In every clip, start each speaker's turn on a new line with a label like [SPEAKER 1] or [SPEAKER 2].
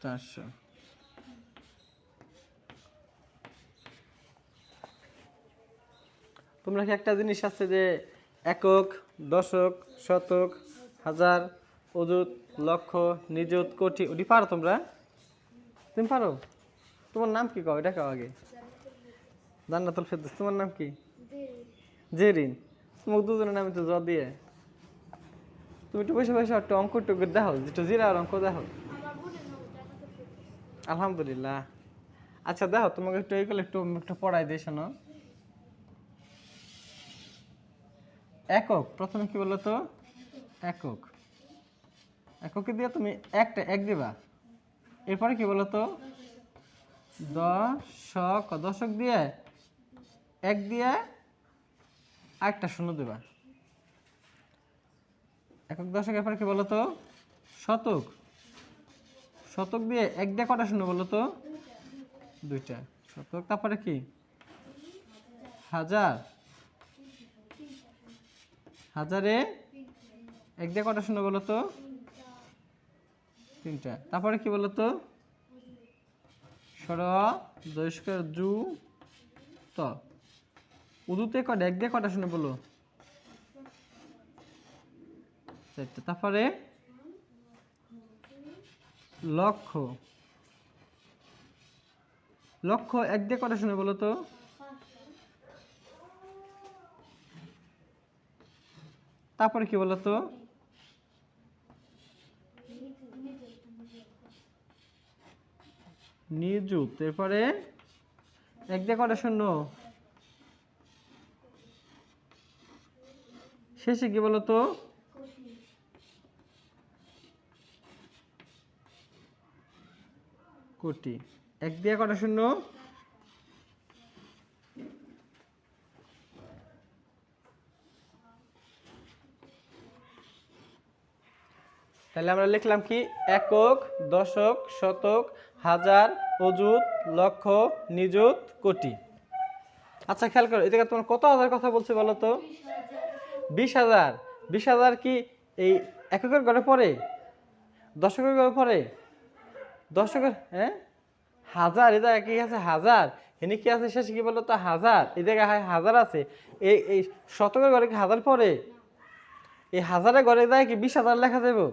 [SPEAKER 1] 400। তোমরা কি একটা জিনিস আছে যে একক, দশক, শতক, হাজার, অযুত, লক্ষ, নিযুত, কোটি, ওটি পারো তোমরা? তুমি পারো? তোমার নাম কি? কও এটা কও আগে। জান্নাতুল ফেরদৌস। তোমার নাম কি? জেরিন। তোমাকে দুজনের নামে তো জ দিয়ে। তুমি একটু বসে বসে একটু অঙ্ক টুকু দেখো, একটু জিরার অঙ্ক দেখো। আলহামদুলিল্লাহ। আচ্ছা দেখো, তোমাকে একটু এইগুলো একটু একটু পড়াই দিয়ে শোনো। একক, প্রথমে কি বলো তো? একক। এককে দিয়ে তুমি একটা এক দিবা। এরপরে কি বলো তো? দশক, দশক দিয়ে এক দিয়ে আরেকটা শূন্য দিবা। একক, দশক, এরপরে কি বলো তো? শতক। শতক দিয়ে এক দিয়ে কটা শূন্য বলো তো? দুইটা। শতক। তারপরে কি? হাজার। হাজারে এক দিয়ে কটা শূন্য বলো তো? তিনটা। তারপরে কি বলো তো? সর দৈস্কর জু ত। উদুতে কটা? এক দিয়ে কটা শূন্য বলো? চারটা। তারপরে লক্ষ। লক্ষ এক দিয়ে কটা শূন্য বলো তো? তারপরে কি বলো তো? নিযুত। এরপরে এক দিয়ে কটা শূন্য? শেষে কি বলো তো? কোটি। এক দিয়ে কটা শূন্য? তাহলে আমরা লিখলাম কি? একক, দশক, শতক, হাজার, অযুত, লক্ষ, নিযুত, কোটি। আচ্ছা খেয়াল করো, এদিকে তোমার কত হাজার কথা বলছে বলো তো? 20,000। 20,000 কি এই এককের ঘরে পড়ে? দশকের ঘরে পড়ে? দশকের, হ্যাঁ? হাজার, এই জায়গায় কি আছে? হাজার। এনে কি আছে শেষে? কি বলো তো? হাজার। এই জায়গায় হাজার আছে। এই শতকের ঘরে কি হাজার পড়ে? এই হাজারের ঘরে যায় কি 20,000 লেখা যাবে?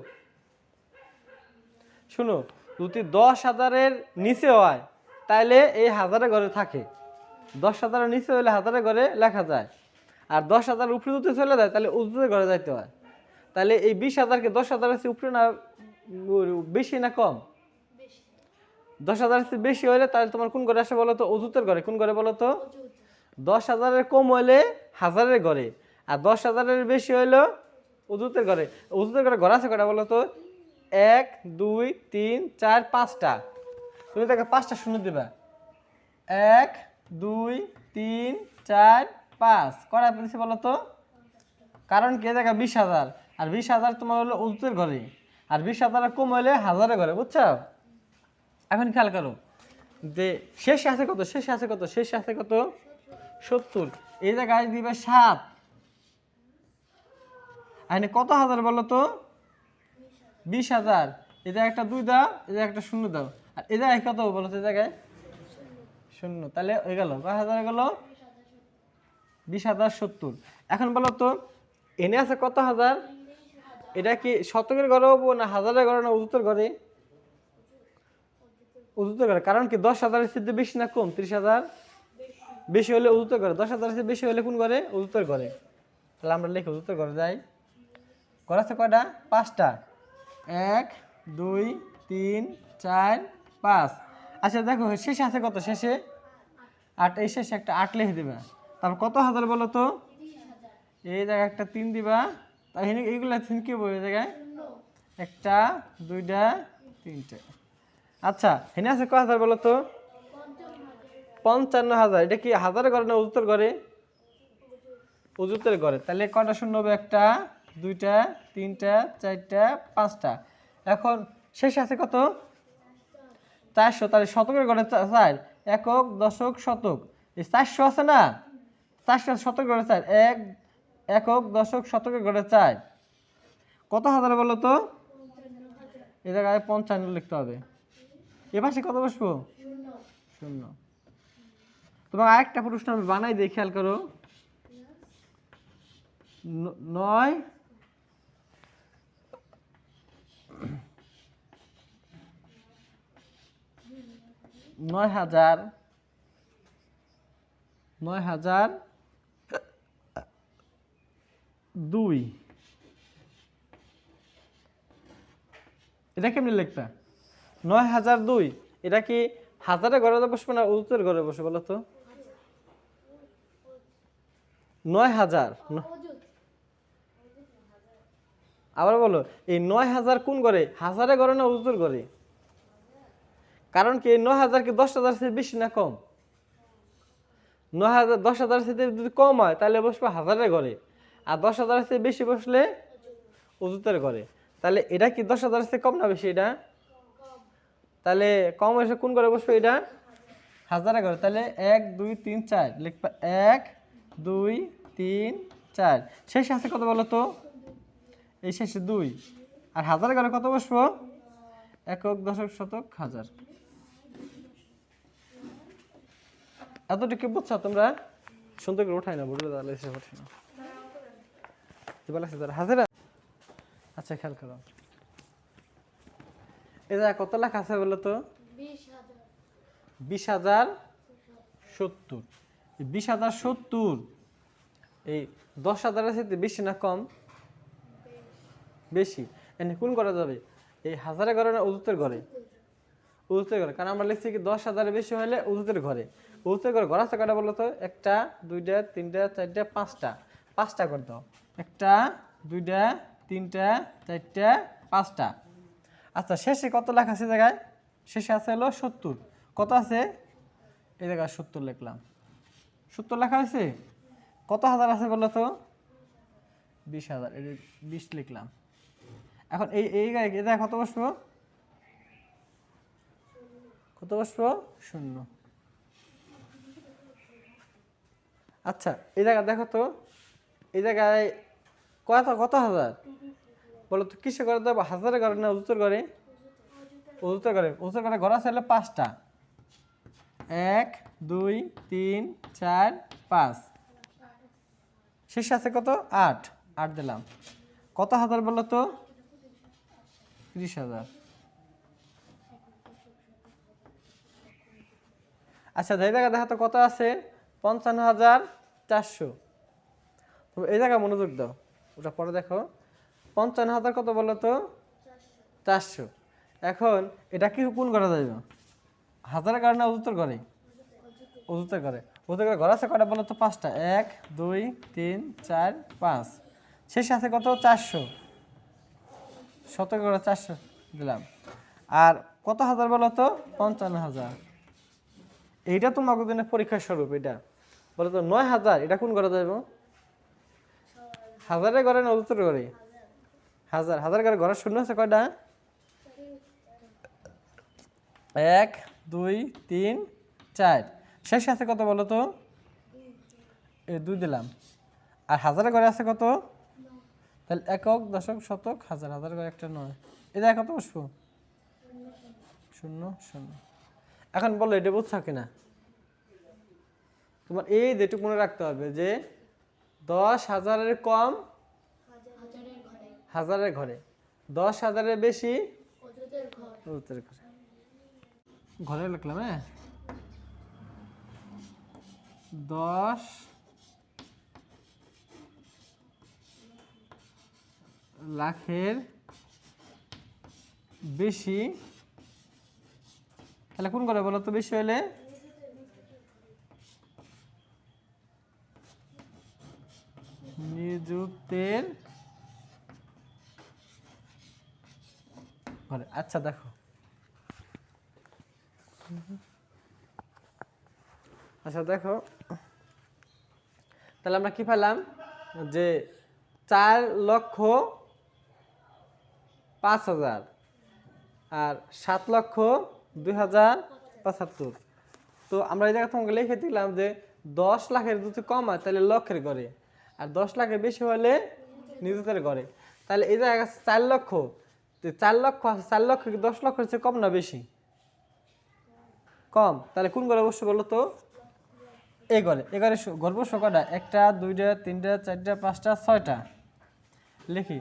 [SPEAKER 1] শুনো, যদি 10,000-এর নিচে হয় তাহলে এই হাজারের ঘরে থাকে। 10,000-এর নিচে হলে হাজারের ঘরে লেখা যায়। আর 10,000 উপরে যদি চলে যায় তাহলে উজুতের ঘরে যাইতে হয়। তাহলে এই 20,000-কে 10,000-এর চেয়ে উপরে না বেশি না কম? 10,000-এর চেয়ে বেশি হলে তাহলে তোমার কোন ঘরে আসে বলো তো? অজুতের ঘরে। কোন ঘরে বলো তো? 10,000-এর কম হলে হাজারের ঘরে, আর 10,000-এর বেশি হইলো অজুতের ঘরে। অজুতের ঘরে ঘর আছে কটা বলো তো? 1, 2, 3, 4, 5টা। তুমি তাকে 5টা শূন্য দিবা। 1, 2, 3, 4, 5 কটা পেয়েছি বলো তো? কারণ কি? দেখা 20,000, আর 20,000 তোমার হলো অজুতের ঘরে, আর 20,000-এর কম হলে হাজারের ঘরে। বুঝছো? এখন খেয়াল করো যে শেষে আছে কত? শেষে আছে কত? শেষে আছে কত? 70। এই জায়গায় দিবে 7। এখানে কত হাজার বলো তো? 20,000। এই জায়গায় একটা 2 দাও, এই জায়গায় একটা শূন্য দাও, আর এই জায়গায় কত বলো তো? এই জায়গায় শূন্য। তাহলে হয়ে গেল কয় হাজার? গেল 20,070। এখন বলো তো এনে আছে কত হাজার? এটা কি শতকের ঘরে হবো না হাজারের ঘরে না অযুতের ঘরে? অযুতের ঘরে। কারণ কি? 10,000-এর চেয়ে বেশি না কম? 30,000 বেশি হলে অযুতের ঘরে। 10,000-এর চেয়ে বেশি হলে কোন ঘরে? অযুতের ঘরে। তাহলে আমরা লিখি অযুতের ঘরে যাই। ঘর আছে কয়টা? 5টা। 1, 2, 3, 4, 5। আচ্ছা দেখো শেষে আছে কত? শেষে 8। এই শেষে একটা 8 লিখে দিবা। তারপর কত হাজার বলো তো? এই জায়গায় একটা 3 দিবা। তাই এইগুলো কি বলে জায়গায়? একটা, দুইটা, তিনটা। আচ্ছা হেনে আছে কয় হাজার বলো তো? 55,000। এটা কি হাজারের ঘরে না অযুতের ঘরে? অযুতের ঘরে। তাহলে কয়টা শূন্য হবে? একটা, দুইটা, তিনটা, চারটা, 5টা। এখন শেষে আছে কত? 400। তাহলে শতকের ঘরে 4। একক, দশক, শতক। এই 400 আছে না? 400 শতকের ঘরে 4। একক, দশক, শতকের ঘরে 4। কত হাজার বলো তো? এই জায়গায় 55 লিখতে হবে। এ পাশে কত বসবো? শূন্য। তোমার আরেকটা প্রশ্ন আমি বানাই দিয়ে খেয়াল করো। 9 9,002 এটা কেমনি লিখবা? 9,002 এটা কি হাজারের ঘরে বসবে না অযুতের ঘরে বসে বলো তো? 9,000 আবার বলো, এই 9,000 কোন ঘরে? হাজারের ঘরে না অযুতের ঘরে? কারণ কি 9,000 কি 10,000 থেকে বেশি না কম? 9,000 10,000 থেকে যদি কম হয় তাহলে বসবে হাজারের ঘরে, আর 10,000 থেকে বেশি বসলে অযুতের ঘরে। তাহলে এটা কি 10,000 থেকে কম না বেশি? এটা তাহলে কম এসে কোন ঘরে বসবে? এটা হাজারের ঘরে। তাহলে 1 2 3 4 লিখবা, 1 2 3 4। শেষে আছে কত বলো তো? এই শেষে 2। আর হাজারের ঘরে কত বসবো? একক, দশক, শতক, হাজার। এতটুকু বুঝছো তোমরা? সুন্দর করে উঠাই না, বুঝলে তাহলে এসে ওঠে না। হাজারা। আচ্ছা খেয়াল করো, এটা কত লাখ আছে বলো তো? 20,070। 20,070 এই 10,000 সাথে বেশি না কম? বেশি। এনে কোন করা যাবে? এই হাজারের ঘরে না অযুতের ঘরে? অযুতের ঘরে, কারণ আমরা লিখছি কি 10,000 বেশি হলে অযুতের ঘরে। অযুতের ঘরে ঘর আছে কয়টা বলো তো? 1টা 2টা 3টা 4টা 5টা। 5টা করে দাও। 1টা 2টা 3টা 4টা 5টা। আচ্ছা শেষে কত লাখ আছে জায়গায়? শেষে আছে হলো 70। কত আছে? এই জায়গায় 70 লিখলাম। 70 লেখা হয়েছে। কত হাজার আছে বলো তো? 20,000। এই 20 লিখলাম। এখন এই জায়গায় কত বসবো? কত বসবো? 0। আচ্ছা এই জায়গায় দেখো তো, এই জায়গায় কত হাজার বলো তো? কিসে করে দেবো? হাজারের ঘরে না অযুতের ঘরে? অযুতের ঘরে। অযুতের ঘরে ঘর আছে হলে 5টা। 1 2 3 4 5। শেষে আছে কত? 8। 8 দিলাম। কত হাজার বলো তো? 30,000। আচ্ছা এই জায়গায় দেখো তো কত আছে? 55,400। এই জায়গায় মনোযোগ দাও, ওটা পরে দেখো। 55,000 কত বলো তো? 400। এখন এটা কি কোন করা যাবে? হাজারের ঘরে না অযুতের ঘরে? অযুতের ঘরে। অযুতের ঘরে ঘর আছে কয়টা বলো তো? 5টা। 1 2 3 4 5। শেষে আছে কত? 400। শতক ঘরে 400 দিলাম। আর কত হাজার বলো তো? 55,000। এইটা তোমাকে দিনের পরীক্ষার স্বরূপ। এটা বলো তো 9,000 এটা কোন করা যাবে? হাজারের ঘরে না অযুতের ঘরে? হাজার। হাজার ঘরে ঘরের শূন্য আছে কয়টা? 1 2 3 4। শেষে আছে কত বলো তো? এই 2 দিলাম। আর হাজারের ঘরে আছে কত? তাহলে একক, দশক, শতক, হাজার। হাজার ঘরে একটা 9। এটা কত বসবো? 0 0। এখন বলো এটা বুঝছো কিনা? তোমার এই যেটুকু মনে রাখতে হবে যে 10,000 কম হাজারের ঘরে, 10,000 বেশি অযুতের ঘরে। ঘরে লিখলাম। হ্যাঁ 10 লাখের বেশি, তাহলে কোন করে বলো তো? বেশি হলে নিযুক্তের ঘরে। আচ্ছা দেখো, আচ্ছা দেখো, তাহলে আমরা কি পেলাম? যে 4,05,000 আর 7,02,075। তো আমরা এই জায়গায় তোমাকে লিখে দিলাম যে 10 লাখের যদি কম হয় তাহলে লক্ষের ঘরে, আর 10 লাখের বেশি হলে নিযুতের ঘরে। তাহলে এই জায়গায় 4 লক্ষ, 4 লক্ষ আছে। 4 লক্ষ কি 10 লক্ষের চেয়ে কম না বেশি? কম, তাহলে কোন ঘরে বসছে বলো তো? এই ঘরে। এই ঘরে ঘর বসছো কটা? 1টা 2টা 3টা 4টা 5টা 6টা। লিখি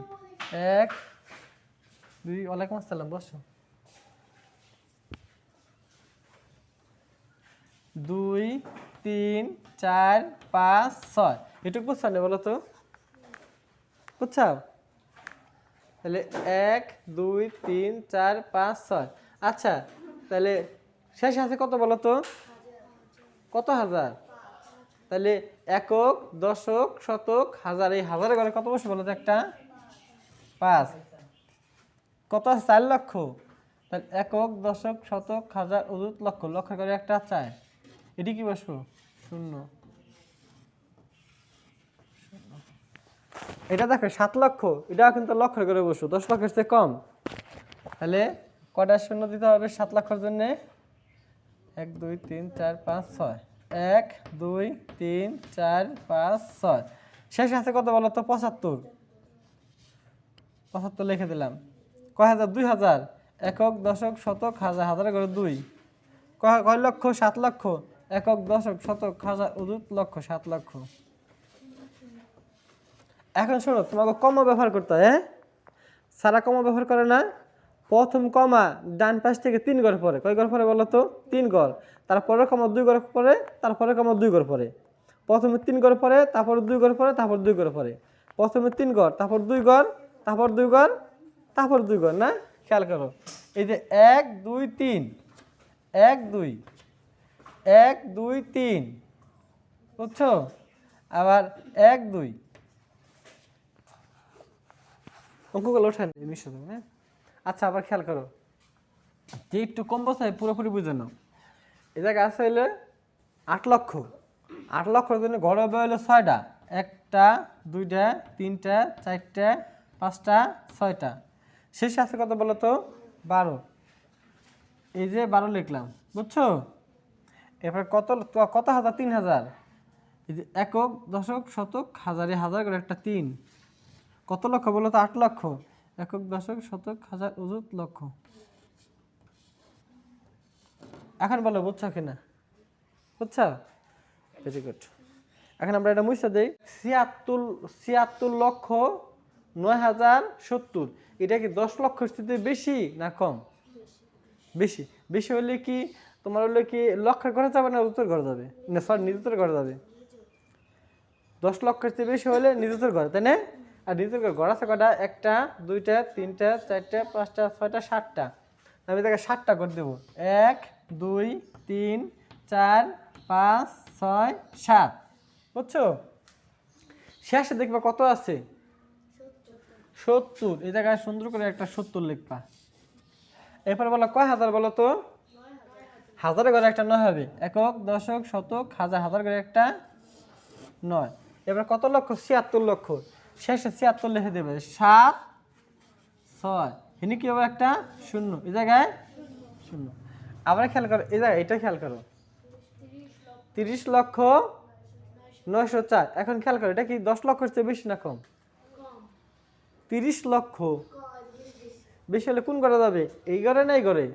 [SPEAKER 1] 1 2, ওয়ালাইকুম আসসালাম, বসো। 2 3 4 5 6। এটুকু বুঝছো না বলো তো? বুঝছো? তাহলে 1 2 3 4 5 6। আচ্ছা, তাহলে শেষ আছে কত বলো তো? কত হাজার? তাহলে একক, দশক, শতক, হাজার। এই হাজারের ঘরে কত বসে বলো তো? একটা 5। কত আছে? 4 লক্ষ। তাহলে একক, দশক, শতক, হাজার, অযুত, লক্ষ। লক্ষের ঘরে একটা 4। এটি কি বসবো? শূন্য। এটা দেখো 7 লক্ষ, এটা কিন্তু লক্ষের ঘরে বসবো, 10 লক্ষের চেয়ে কম। তাহলে কয়টা শূন্য দিতে হবে 7 লক্ষের জন্য? 1 2 3 4 5 6। 1 2 3 4 5 6। শেষ আছে কত বলো তো? 75। 75 লিখে দিলাম। কয় হাজার? 2000। একক, দশক, শতক, হাজার। হাজারের ঘরে 2। কয় লক্ষ? 7 লক্ষ। একক, দশক, শতক, হাজার, অযুত, লক্ষ। 7 লক্ষ। এখন শোনো, তোমাকে কমা ব্যবহার করতে হয়। হ্যাঁ, সারা কমা ব্যবহার করে না। প্রথম কমা ডান পাশ থেকে 3 ঘর পরে। কয় ঘর পরে বলো তো? 3 ঘর। তারপরে কমা 2 ঘর পরে, তারপরে কমা 2 ঘর পরে। প্রথমে 3 ঘর পরে, তারপর 2 ঘর পরে, তারপর 2 ঘর পরে। প্রথমে 3 ঘর, তারপর 2 ঘর, তারপর 2 ঘর, তারপর 2 ঘর। না, খেয়াল করো। এই যে 1 2 3, 1 2, 1 2 3, বুঝছো? আবার 1 2। অঙ্কগুলো ওঠেন মিশো। হ্যাঁ, আচ্ছা, আবার খেয়াল করো, যে একটু কম বসায় পুরোপুরি বুঝে নাও। এই জায়গায় আছে হইলে 8 লক্ষ। 8 লক্ষের জন্য ঘর হবে হইলো 6টা। 1টা 2টা 3টা 4টা 5টা 6টা। শেষে আছে কত বলো তো? 12। এই যে 12 লিখলাম, বুঝছো? এরপর কত কত হাজার? 3000। এই যে একক, দশক, শতক, হাজার। এই হাজার করে একটা 3। কত লক্ষ বলো তো? 8 লক্ষ। একক, দশক, শতক, হাজার, অযুত, লক্ষ। এখন বলো বুঝছো কিনা? বুঝছো? Very good. এখন আমরা এটা মুছে দেই। 76 লক্ষ 9,070। এটা কি 10 লক্ষের স্থিতি বেশি না কম? বেশি। বেশি হলে কি তোমার হলে কি লক্ষের ঘরে যাবে না অযুতের ঘরে যাবে? না, সরি, নিজের ঘরে যাবে। 10 লক্ষের চেয়ে বেশি হলে নিজের ঘরে, তাই না? আর নিজের ঘর আছে কটা? 1টা 2টা 3টা 4টা 5টা 6টা 7টা। আমি তাকে 7টা করে দেবো। 1 2 3 4 5 6 7। বুঝছো? শেষে দেখবা কত আছে? 70। এই জায়গায় সুন্দর করে একটা 70 লিখবা। এরপর বলো কয় হাজার বলো তো? হাজারের ঘরে একটা 9 হবে। একক, দশক, শতক, হাজার। হাজার ঘরে একটা 9। এবার কত লক্ষ? 76 লক্ষ। শেষে 76 লিখে দেবে। 7 6। এখানে কি হবে? একটা শূন্য। এই জায়গায় শূন্য। আবার খেয়াল করো, এই জায়গায় এটা খেয়াল করো। 30 লক্ষ 904। এখন খেয়াল করো, এটা কি 10 লক্ষের চেয়ে বেশি না কম? 30 লক্ষ বেশি হলে কোন ঘরে যাবে? এই ঘরে না এই ঘরে?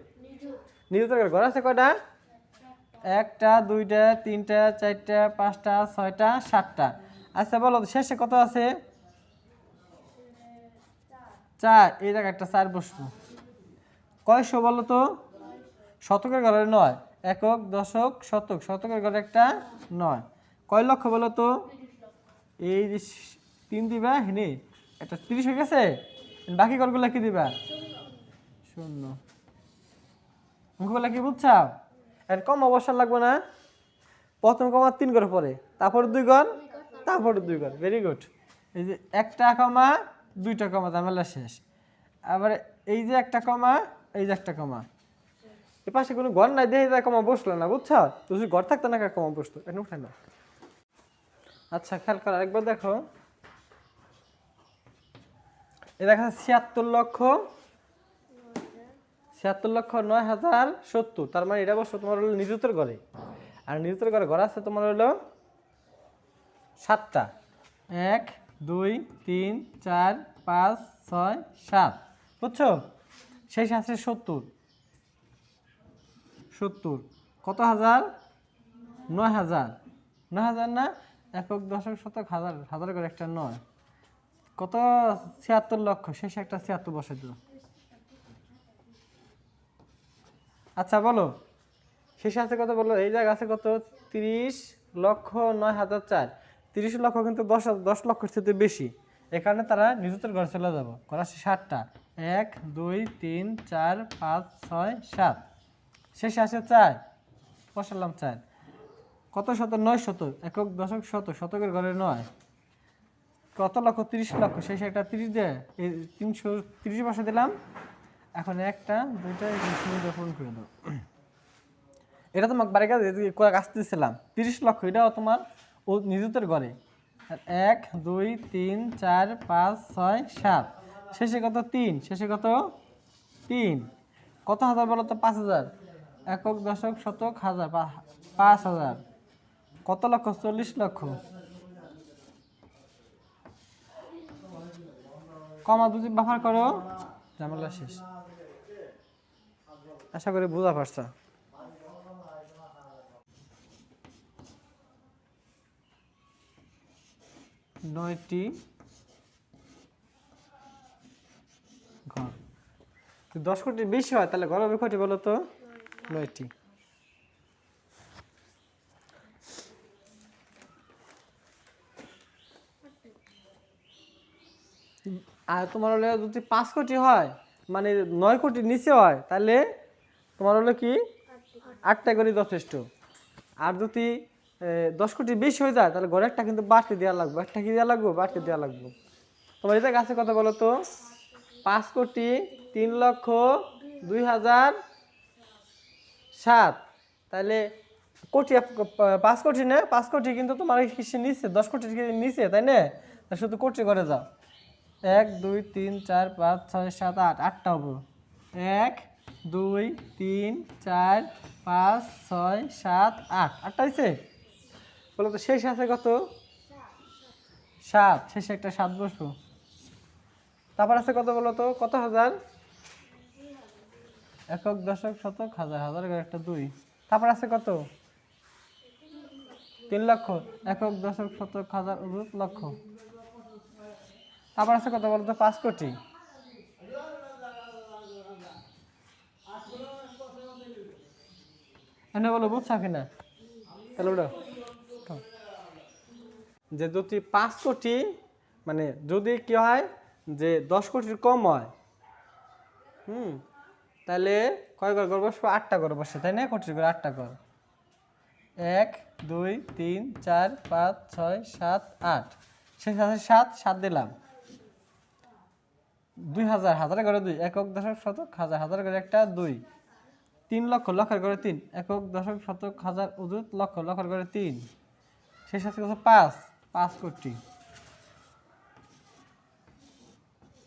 [SPEAKER 1] নিজের ঘর আছে কয়টা? 1টা 2টা 3টা 4টা 5টা 6টা 7টা। আচ্ছা বলো শেষে কত আছে? 4। এই জায়গায় একটা 4 বসবো। কয়শো বলো তো? শতকের ঘরে 9। একক, দশক, শতক। শতকের ঘরে একটা 9। কয় লক্ষ বলো তো? এই যে 3 দিবা, হেনে একটা 30 হয়ে গেছে। বাকি ঘরগুলো কি দিবা? শূন্য। অঙ্কগুলো কি বুঝছা? এর কম অবসর লাগবে না। প্রথম কমা 3 ঘর পরে, তারপর 2 ঘর, তারপর 2 ঘর। Very good. এই যে 1টা কমা 2টা কমা, ঝামেলা শেষ। আবার এই যে একটা কমা, এই যে একটা কমা। এ পাশে কোনো ঘর নাই, দেখে যায় কমা বসলো না, বুঝছো? তো যদি ঘর থাকতো না কমা বসতো। এখন উঠে না। আচ্ছা, খেয়াল করো, আরেকবার দেখো। এ দেখা 76 লক্ষ 9,070। তার মানে এটা বসো তোমার হলো নিজের ঘরে। আর নিজের ঘরে ঘর আছে তোমার হলো 7টা। 1 2 3 4 5 6 7। বুঝছো? শেষ আছে 70। কত হাজার? 9,000। 9,000 না? একক দশক শতক হাজার, হাজার করে একটা 9, কত? 76 লক্ষ। শেষে একটা 76 বসে দিল। আচ্ছা বলো, শেষে আছে কত বলো? এই জায়গা আছে কত? 30,09,004। 30 লক্ষ কিন্তু 10 লক্ষের চেয়ে বেশি, এ কারণে তারা নিযুতের ঘরে চলে যাব। করা আছে 7টা, 1 2 3 4 5 6 7, শেষে আছে 4, বসালাম 4। কত শত? 9 শত। একক দশক শত, শতকের ঘরে 9, কত লক্ষ? 30 লক্ষ। শেষে একটা 30 দিয়ে 330 বসে দিলাম। এখন একটা দুইটা পূরণ করে দাও। এটা তোমাকে বাড়ি কাজ কাজতে দিচ্ছিলাম 30 লক্ষ, এটাও তোমার ও নিযুতের ঘরে। 1 2 3 4 5 6 7, শেষে কত? 3, শেষে কত? 3। কত হাজার বলো তো? 5,000। একক দশক শতক হাজার, 5,000। কত লক্ষ? 40 লক্ষ। কমা দুটি ব্যবহার করো, ঝামেলা শেষ। আশা করি বুঝা পারছা। নয়টি ঘর। 10 কোটির বেশি হয় তাহলে ঘর হবে কয়টি বলো তো? 9টি। আর তোমার হলে যদি 5 কোটি হয়, মানে 9 কোটির নিচে হয়, তাহলে তোমার হলো কি 8টা করে যথেষ্ট। আর যদি 10 কোটির বেশি হয়ে যায়, তাহলে ঘরে একটা কিন্তু বাড়তি দেওয়া লাগবে। একটা কি দেওয়া লাগবে? বাড়তি দেওয়া লাগবে। তোমার এটা কাছে কত বলো তো? 5,03,02,007। তাহলে কোটি 5 কোটি না? 5 কোটি কিন্তু তোমার কিসের নিচে? 10 কোটির নিচে, তাই না? শুধু কোটি করে যাও। 1 2 3 4 5 6 7 8, 8টা হবো। 1 2 3 4 5 6 7 8, 8টা হয়েছে বলো তো? শেষ আছে কত? 7, শেষে একটা 7 বসবো। তারপর আছে কত বলো তো? কত হাজার? একক দশক শতক হাজার, হাজার করে একটা 2। তারপর আছে কত? 3 লক্ষ। একক দশক শতক হাজার লক্ষ। তারপর আছে কত বলো তো? 5 কোটি। এনে বলো বুঝছা কিনা? তাহলে ওটা যে যদি 5 কোটি, মানে যদি কি হয় যে 10 কোটির কম হয়, তাহলে কয় ঘর ঘর বসবো? 8টা ঘর বসে, তাই না? কোটির ঘর 8টা ঘর। 1 2 3 4 5 6 7 8, শেষ আছে 7, 7 দিলাম। 2,000, হাজার ঘরে 2, একক দশক শতক হাজার, হাজার ঘরে একটা 2। 3 লক্ষ, লক্ষের ঘরে 3, একক দশক শতক হাজার অযুত লক্ষ, লক্ষের ঘরে 3, শেষ আছে কত? 5, 5 কোটি।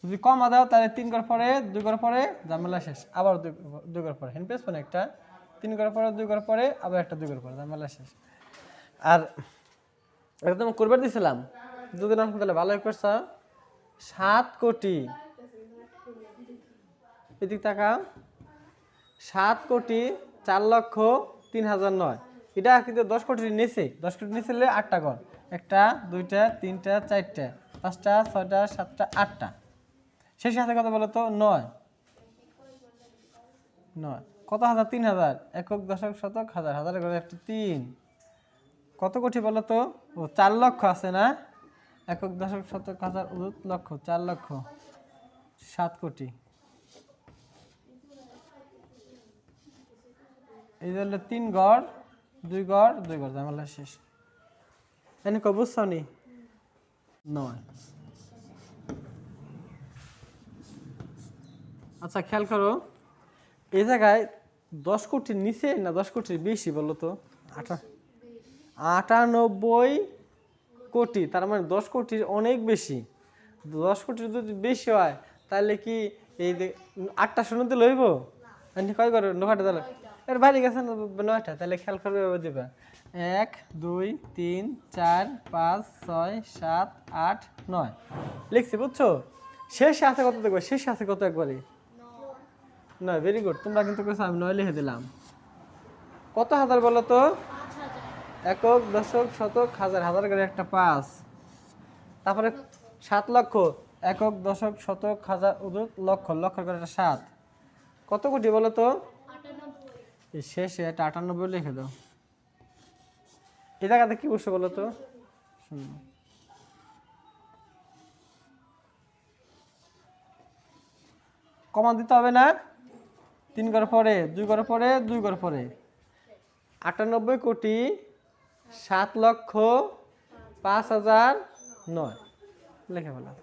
[SPEAKER 1] যদি কমা দাও তাহলে 3 ঘর পরে 2 ঘর পরে ঝামেলা শেষ। আবার 2 ঘর পরে হেন পেস একটা 3 ঘর পরে 2 ঘর পরে আবার একটা 2 ঘর পরে ঝামেলা শেষ। আর একদম করবার দিছিলাম যদি না তাহলে ভালোই করছা। 7 কোটি, এদিক টাকা 7 কোটি 4 লক্ষ 3,009। এটা কিন্তু 10 কোটির নিচে। 10 কোটির নিচে হলে 8টা ঘর, 1টা 2টা 3টা 4টা 5টা 6টা 7টা 8টা। শেষে আছে কত বলো তো? 9। 9 কত হাজার? 3,000, একক দশক শতক হাজার, হাজার ঘরে একটা 3, কত কোটি বলো তো? ও 4 লক্ষ আছে না? একক দশক শতক হাজার লক্ষ, 4 লক্ষ, 7 কোটি। এই হলো 3 গড় 2 গড় 2 গড়, ঝামেলা শেষ। এনে কো বুঝছো নি? 9। আচ্ছা খেয়াল করো, এই জায়গায় 10 কোটির নিচে না 10 কোটির বেশি বলো তো? 98 কোটি, তার মানে 10 কোটির অনেক বেশি। 10 কোটির যদি বেশি হয় তাহলে কি এই 8টা শূন্যতে লইব? কয় করে? 9টা দিলে এর বাইরে গেছে না 9টা। তাহলে খেয়াল করবে দেবে 1 2 3 4 5 6 7 8 9 লিখছি, বুঝছো? শেষে আছে কত দেখবে? শেষে আছে কত একবারে? 9। ভেরি গুড, তোমরা কিন্তু আমি 9 লিখে দিলাম। কত হাজার বলো তো? একক, দশক, শতক, হাজার, হাজার করে একটা 5, তারপরে 7 লক্ষ, একক, দশক, শতক, হাজার, অযুত, লক্ষ, লক্ষ করে একটা 7, কত কোটি বলো তো? এই শেষে এটা 98 লিখে দাও। এই জায়গাতে কি বসে বলো তো? কমা দিতে হবে না? 3 ঘর পরে, 2 ঘর পরে, 2 ঘর পরে, 98,07,05,009 লিখে ফেলা।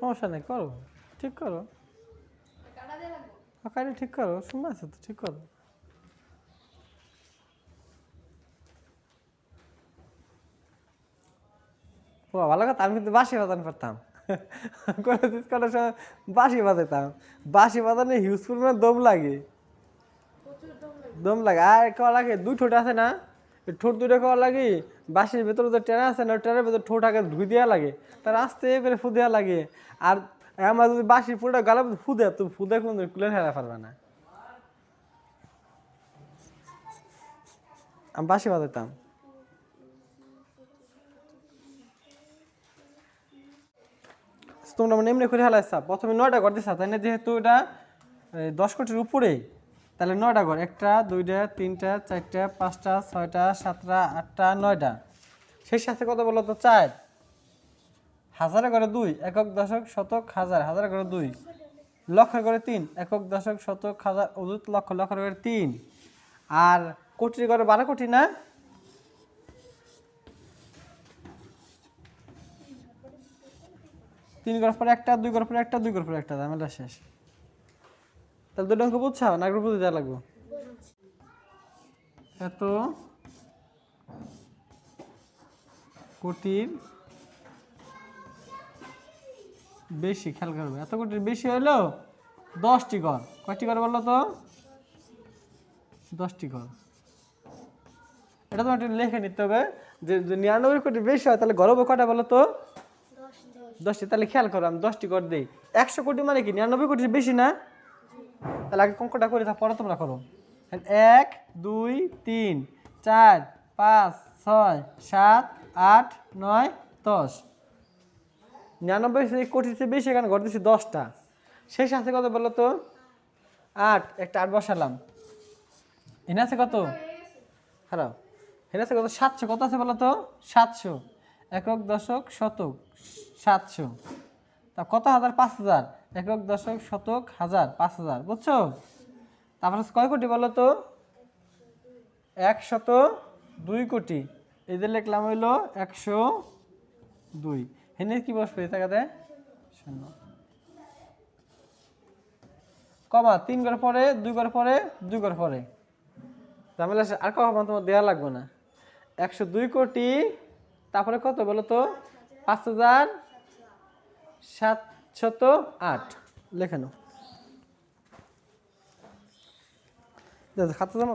[SPEAKER 1] সমস্যা নেই, করো, ঠিক করো, কারি ঠিক করো, সময় আছে তো, ঠিক করো। ভালো কথা, আমি কিন্তু বাঁশি বাজান পারতাম, করার সময় বাঁশি বাজাতাম, বাঁশি বাজানো হিউজ পরিমাণে দম লাগে, দম লাগে। আর করা লাগে, 2 ঠোঁট আছে না, ঠোঁট 2টা করা লাগে, বাঁশির ভেতরে যে ট্রেন আছে না, ট্রেনের ভেতরে ঠোঁট আগে ধুই দেওয়া লাগে, তার আস্তে করে ফু দেওয়া লাগে। আর আমার যদি বাঁশি পুরোটা গালা ফু দেয়, তুমি ফু দেয় কোনো কুলে ফেলা পারবে না। আমি বাঁশি বাজাতাম। তোমরা মানে এমনি করে হেলাইছা, প্রথমে 9টা ঘর দিছা তাই না, যেহেতু এটা 10 কোটির উপরে, তাহলে 9টা ঘর, 1টা 2টা 3টা 4টা 5টা 6টা 7টা 8টা 9টা, সেই সাথে কত বলো তো? 4, হাজারে করে 2, একক, দশক, শতক, হাজার, হাজারে করে 2, লক্ষ করে 3, একক, দশক, শতক, হাজার, অযুত, লক্ষ, লক্ষ করে 3, আর কোটির করে 12 কোটি না? তিন ঘর পরে একটা, 2 ঘর পরে একটা, 2 ঘর পরে একটা, ঝামেলা শেষ। তাহলে 2টা অঙ্ক বুঝছো না, আগে বুঝে দেওয়া লাগবো। এত কোটির বেশি, খেয়াল করবে, এত কোটির বেশি হলো 10টি ঘর, কয়টি ঘর বলো তো? 10টি ঘর। এটা তোমার একটু লিখে নিতে হবে, যে 99 কোটির বেশি হয় তাহলে ঘর হবে কটা বলো তো? 10টি। তাহলে খেয়াল করো, আমি 10টি ঘর দিই। 100 কোটি মানে কি 99 কোটির বেশি না? তাহলে আগে অঙ্কটা করে, তারপরে তোমরা করো। 1 2 3 4 5 6 7 8 9 10, 99 কোটির চেয়ে বেশি এখানে ঘর দিচ্ছি 10টা, সেই সাথে কত বলো তো? 8, একটা 8 বসালাম, এনে আছে কত? খারাপ, এনে আছে কত? 700, কত আছে বলো তো? 700, একক, দশক, শতক, 700, তা কত হাজার? 5,000, একক, দশক, শতক, হাজার, 5,000, বুঝছো? তারপরে কয় কোটি বলো তো? 102 কোটি, এই যে লিখলাম হইলো 102, হেনে কি বসবে টাকাতে? শূন্য, কমা 3 ঘর পরে, 2 ঘর পরে, 2 ঘর পরে, ঝামেলা আর কমা তোমার দেওয়া লাগবে না। 102 কোটি, তারপরে কত বলো তো? 5,708 লেখানো, খাতা জমা।